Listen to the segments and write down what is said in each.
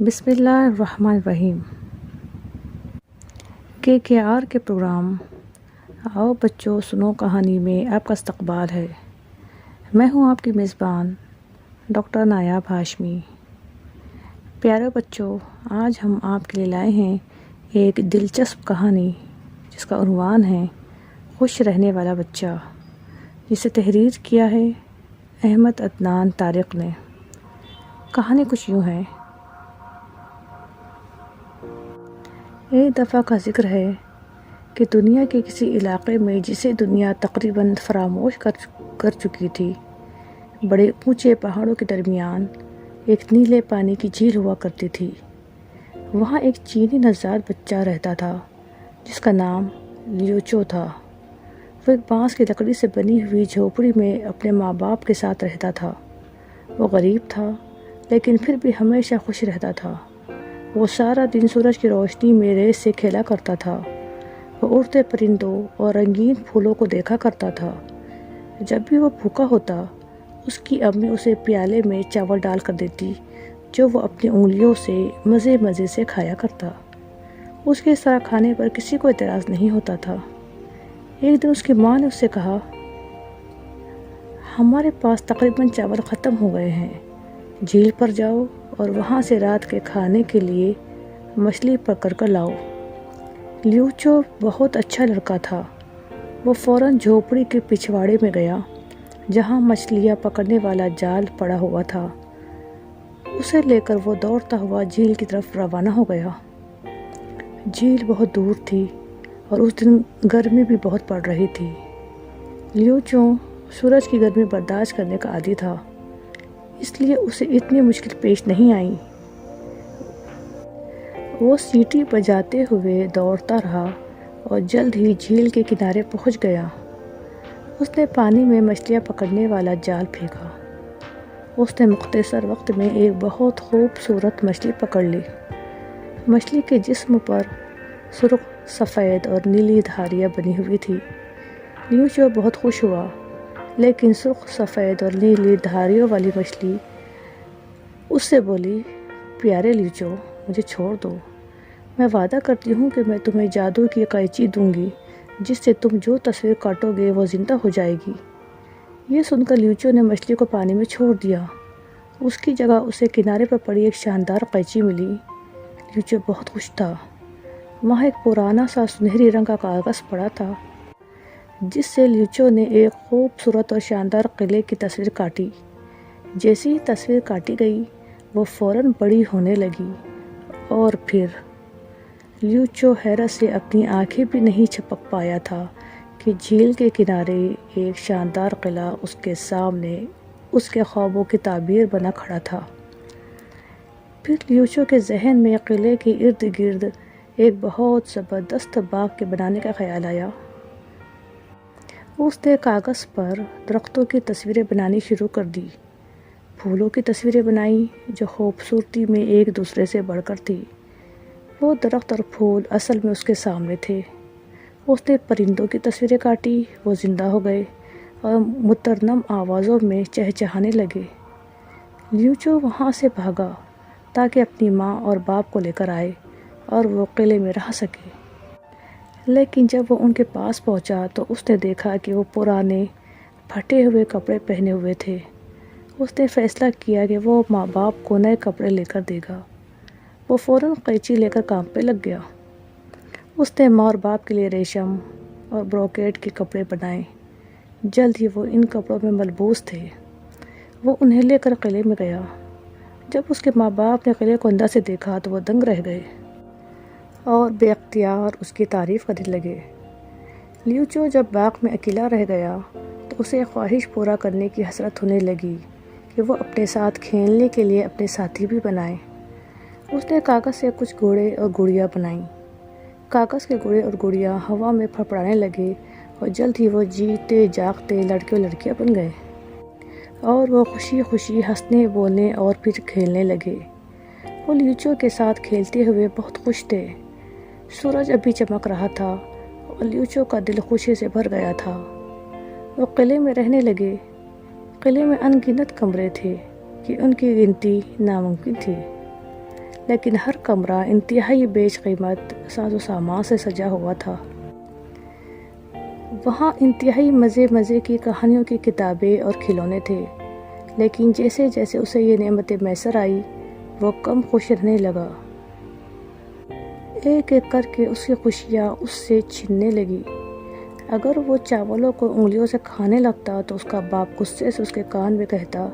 بسم اللہ الرحمن الرحیم کے آر کے پروگرام آؤ بچوں سنو کہانی میں آپ کا استقبال ہے۔ میں ہوں آپ کی میزبان ڈاکٹر نایاب ہاشمی۔ پیارے بچوں، آج ہم آپ کے لیے لائے ہیں ایک دلچسپ کہانی جس کا عنوان ہے خوش رہنے والا بچہ، جسے تحریر کیا ہے احمد عدنان طارق نے۔ کہانی کچھ یوں ہے۔ ایک دفعہ کا ذکر ہے کہ دنیا کے کسی علاقے میں، جسے دنیا تقریباً فراموش کر چکی تھی، بڑے اونچے پہاڑوں کے درمیان ایک نیلے پانی کی جھیل ہوا کرتی تھی۔ وہاں ایک چینی نژاد بچہ رہتا تھا جس کا نام لیوچو تھا۔ وہ ایک بانس کی لکڑی سے بنی ہوئی جھوپڑی میں اپنے ماں باپ کے ساتھ رہتا تھا۔ وہ غریب تھا لیکن پھر بھی ہمیشہ خوش رہتا تھا۔ وہ سارا دن سورج کی روشنی میں ریس سے کھیلا کرتا تھا۔ وہ اڑتے پرندوں اور رنگین پھولوں کو دیکھا کرتا تھا۔ جب بھی وہ بھوکا ہوتا، اس کی امی اسے پیالے میں چاول ڈال کر دیتی، جو وہ اپنی انگلیوں سے مزے سے کھایا کرتا۔ اس کے اس طرح کھانے پر کسی کو اعتراض نہیں ہوتا تھا۔ ایک دن اس کی ماں نے اس سے کہا، ہمارے پاس تقریباً چاول ختم ہو گئے ہیں، جھیل پر جاؤ اور وہاں سے رات کے کھانے کے لیے مچھلی پکڑ کر لاؤ۔ لیوچو بہت اچھا لڑکا تھا۔ وہ فوراً جھوپڑی کے پچھواڑے میں گیا جہاں مچھلیاں پکڑنے والا جال پڑا ہوا تھا۔ اسے لے کر وہ دوڑتا ہوا جھیل کی طرف روانہ ہو گیا۔ جھیل بہت دور تھی اور اس دن گرمی بھی بہت پڑ رہی تھی۔ لیوچو سورج کی گرمی برداشت کرنے کا عادی تھا، اس لیے اسے اتنی مشکل پیش نہیں آئی۔ وہ سیٹی بجاتے ہوئے دوڑتا رہا اور جلد ہی جھیل کے کنارے پہنچ گیا۔ اس نے پانی میں مچھلیاں پکڑنے والا جال پھینکا۔ اس نے مختصر وقت میں ایک بہت خوبصورت مچھلی پکڑ لی۔ مچھلی کے جسم پر سرخ، سفید اور نیلی دھاریاں بنی ہوئی تھی۔ لیوچو بہت خوش ہوا، لیکن سرخ، سفید اور نیلی دھاریوں والی مچھلی اس سے بولی، پیارے لیوچو، مجھے چھوڑ دو۔ میں وعدہ کرتی ہوں کہ میں تمہیں جادو کی قینچی دوں گی جس سے تم جو تصویر کاٹو گے وہ زندہ ہو جائے گی۔ یہ سن کر لیوچو نے مچھلی کو پانی میں چھوڑ دیا۔ اس کی جگہ اسے کنارے پر پڑی ایک شاندار قینچی ملی۔ لیوچو بہت خوش تھا۔ وہاں ایک پرانا سا سنہری رنگ کا کاغذ پڑا تھا جس سے لیوچو نے ایک خوبصورت اور شاندار قلعے کی تصویر کاٹی۔ جیسے ہی تصویر کاٹی گئی، وہ فوراً بڑی ہونے لگی اور پھر لیوچو حیرت سے اپنی آنکھیں بھی نہیں جھپک پایا تھا کہ جھیل کے کنارے ایک شاندار قلعہ اس کے سامنے اس کے خوابوں کی تعبیر بنا کھڑا تھا۔ پھر لیوچو کے ذہن میں قلعے کے ارد گرد ایک بہت زبردست باغ کے بنانے کا خیال آیا۔ اس نے کاغذ پر درختوں کی تصویریں بنانی شروع کر دی۔ پھولوں کی تصویریں بنائیں جو خوبصورتی میں ایک دوسرے سے بڑھ کر تھی۔ وہ درخت اور پھول اصل میں اس کے سامنے تھے۔ اس نے پرندوں کی تصویریں کاٹی، وہ زندہ ہو گئے اور مترنم آوازوں میں چہچہانے لگے۔ لیوچو وہاں سے بھاگا تاکہ اپنی ماں اور باپ کو لے کر آئے اور وہ قلعے میں رہ سکے۔ لیکن جب وہ ان کے پاس پہنچا تو اس نے دیکھا کہ وہ پرانے پھٹے ہوئے کپڑے پہنے ہوئے تھے۔ اس نے فیصلہ کیا کہ وہ ماں باپ کو نئے کپڑے لے کر دے گا۔ وہ فوراً قینچی لے کر کام پہ لگ گیا۔ اس نے ماں اور باپ کے لیے ریشم اور بروکیڈ کے کپڑے بنائے۔ جلد ہی وہ ان کپڑوں میں ملبوس تھے۔ وہ انہیں لے کر قلعے میں گیا۔ جب اس کے ماں باپ نے قلعے کو اندر سے دیکھا تو وہ دنگ رہ گئے اور بے اختیار اس کی تعریف کرنے لگے۔ لیوچو جب باغ میں اکیلا رہ گیا تو اسے خواہش پورا کرنے کی حسرت ہونے لگی کہ وہ اپنے ساتھ کھیلنے کے لیے اپنے ساتھی بھی بنائے۔ اس نے کاغذ سے کچھ گھوڑے اور گڑیاں بنائیں۔ کاغذ کے گھوڑے اور گڑیاں ہوا میں پھڑپڑانے لگے اور جلد ہی وہ جیتے جاگتے لڑکے اور لڑکیاں بن گئے اور وہ خوشی خوشی ہنسنے، بولنے اور پھر کھیلنے لگے۔ وہ لیوچو کے ساتھ کھیلتے ہوئے بہت خوش تھے۔ سورج ابھی چمک رہا تھا اور لیوچو کا دل خوشی سے بھر گیا تھا۔ وہ قلعے میں رہنے لگے۔ قلعے میں ان گنت کمرے تھے کہ ان کی گنتی ناممکن تھی، لیکن ہر کمرہ انتہائی بیش قیمت ساز و سامان سے سجا ہوا تھا۔ وہاں انتہائی مزے کی کہانیوں کی کتابیں اور کھلونے تھے، لیکن جیسے جیسے اسے یہ نعمتیں میسر آئی وہ کم خوش رہنے لگا۔ ایک ایک کر کے اس کی خوشیاں اس سے چھننے لگی۔ اگر وہ چاولوں کو انگلیوں سے کھانے لگتا تو اس کا باپ غصے سے اس کے کان میں کہتا،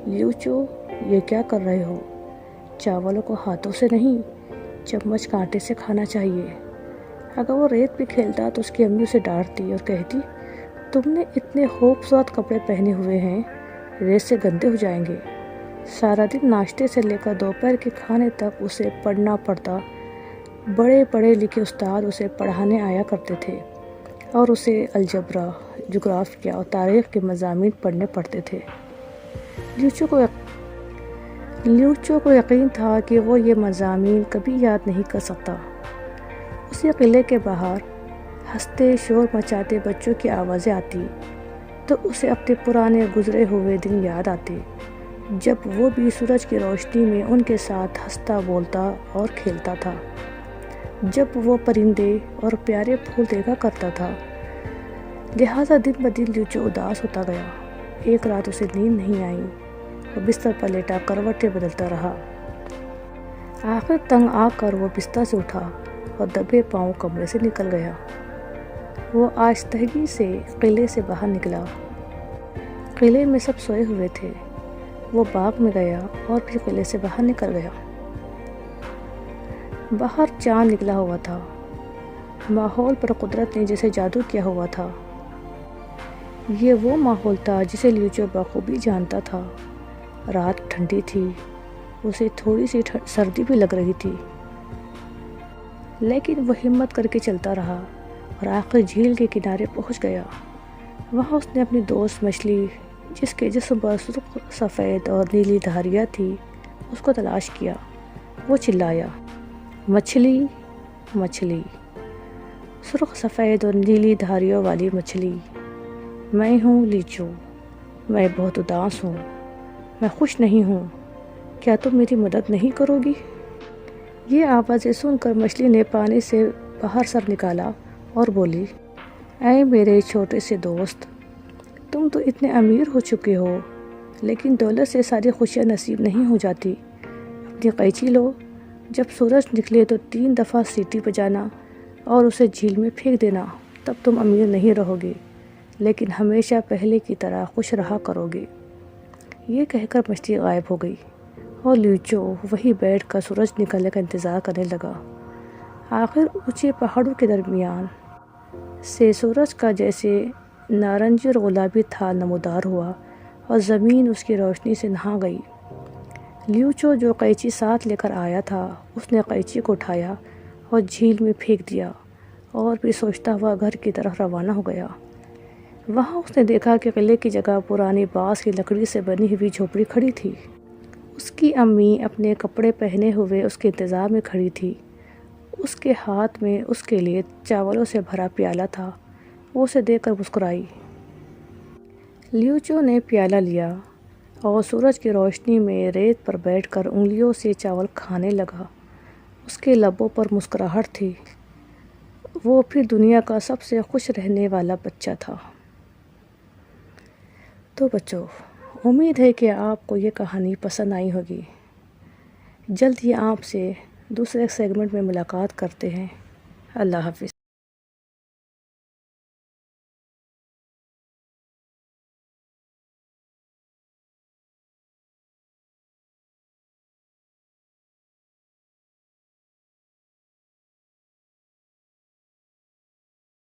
لیوچو یہ کیا کر رہے ہو؟ چاولوں کو ہاتھوں سے نہیں، چمچ کانٹے سے کھانا چاہیے۔ اگر وہ ریت پہ کھیلتا تو اس کی امی اسے ڈانٹتی اور کہتی، تم نے اتنے خوبصورت کپڑے پہنے ہوئے ہیں، ریت سے گندے ہو جائیں گے۔ سارا دن ناشتے سے لے کر دوپہر کے کھانے تک اسے پڑھنا پڑتا۔ بڑے پڑھے لکھے استاد اسے پڑھانے آیا کرتے تھے اور اسے الجبرا، جغرافیہ اور تاریخ کے مضامین پڑھنے پڑتے تھے۔ لیوچو کو یقین تھا کہ وہ یہ مضامین کبھی یاد نہیں کر سکتا۔ اسی قلعے کے باہر ہنستے شور مچاتے بچوں کی آوازیں آتی تو اسے اپنے پرانے گزرے ہوئے دن یاد آتے، جب وہ بھی سورج کی روشنی میں ان کے ساتھ ہنستا بولتا اور کھیلتا تھا، جب وہ پرندے اور پیارے پھول دیکھا کرتا تھا۔ لہٰذا دن بدن لیوچو اداس ہوتا گیا۔ ایک رات اسے نیند نہیں آئی، وہ بستر پر لیٹا کروٹیں بدلتا رہا۔ آخر تنگ آ کر وہ بستر سے اٹھا اور دبے پاؤں کمرے سے نکل گیا۔ وہ آہستگی سے قلعے سے باہر نکلا۔ قلعے میں سب سوئے ہوئے تھے۔ وہ باغ میں گیا اور پھر قلعے سے باہر نکل گیا۔ باہر چاند نکلا ہوا تھا۔ ماحول پر قدرت نے جیسے جادو کیا ہوا تھا۔ یہ وہ ماحول تھا جسے لیوچو بخوبی جانتا تھا۔ رات ٹھنڈی تھی، اسے تھوڑی سی سردی بھی لگ رہی تھی، لیکن وہ ہمت کر کے چلتا رہا اور آخر جھیل کے کنارے پہنچ گیا۔ وہاں اس نے اپنی دوست مچھلی، جس کے جسم پر سرخ سفید اور نیلی دھاریاں تھی، اس کو تلاش کیا۔ وہ چلایا، مچھلی مچھلی، سرخ سفید اور نیلی دھاریوں والی مچھلی، میں ہوں لیچو، میں بہت اداس ہوں، میں خوش نہیں ہوں، کیا تم میری مدد نہیں کرو گی؟ یہ آوازیں سن کر مچھلی نے پانی سے باہر سر نکالا اور بولی، اے میرے چھوٹے سے دوست، تم تو اتنے امیر ہو چکے ہو، لیکن دولت سے ساری خوشیاں نصیب نہیں ہو جاتی۔ اپنی قینچی لو، جب سورج نکلے تو 3 دفعہ سیٹی بجانا اور اسے جھیل میں پھینک دینا، تب تم امیر نہیں رہو گے، لیکن ہمیشہ پہلے کی طرح خوش رہا کرو گے۔ یہ کہہ کر مچھلی غائب ہو گئی اور لیوچو وہی بیٹھ کر سورج نکلنے کا انتظار کرنے لگا۔ آخر اونچے پہاڑوں کے درمیان سے سورج کا جیسے نارنجی اور گلابی تھال نمودار ہوا اور زمین اس کی روشنی سے نہا گئی۔ لیوچو جو قینچی ساتھ لے کر آیا تھا، اس نے قینچی کو اٹھایا اور جھیل میں پھینک دیا اور پھر سوچتا ہوا گھر کی طرف روانہ ہو گیا۔ وہاں اس نے دیکھا کہ قلعے کی جگہ پرانی بانس کی لکڑی سے بنی ہوئی جھوپڑی کھڑی تھی۔ اس کی امی اپنے کپڑے پہنے ہوئے اس کے انتظار میں کھڑی تھی۔ اس کے ہاتھ میں اس کے لیے چاولوں سے بھرا پیالہ تھا۔ وہ اسے دیکھ کر مسکرائی۔ لیوچو نے پیالہ لیا اور سورج کی روشنی میں ریت پر بیٹھ کر انگلیوں سے چاول کھانے لگا۔ اس کے لبوں پر مسکراہٹ تھی۔ وہ پھر دنیا کا سب سے خوش رہنے والا بچہ تھا۔ تو بچوں، امید ہے کہ آپ کو یہ کہانی پسند آئی ہوگی۔ جلد ہی آپ سے دوسرے سیگمنٹ میں ملاقات کرتے ہیں۔ اللہ حافظ۔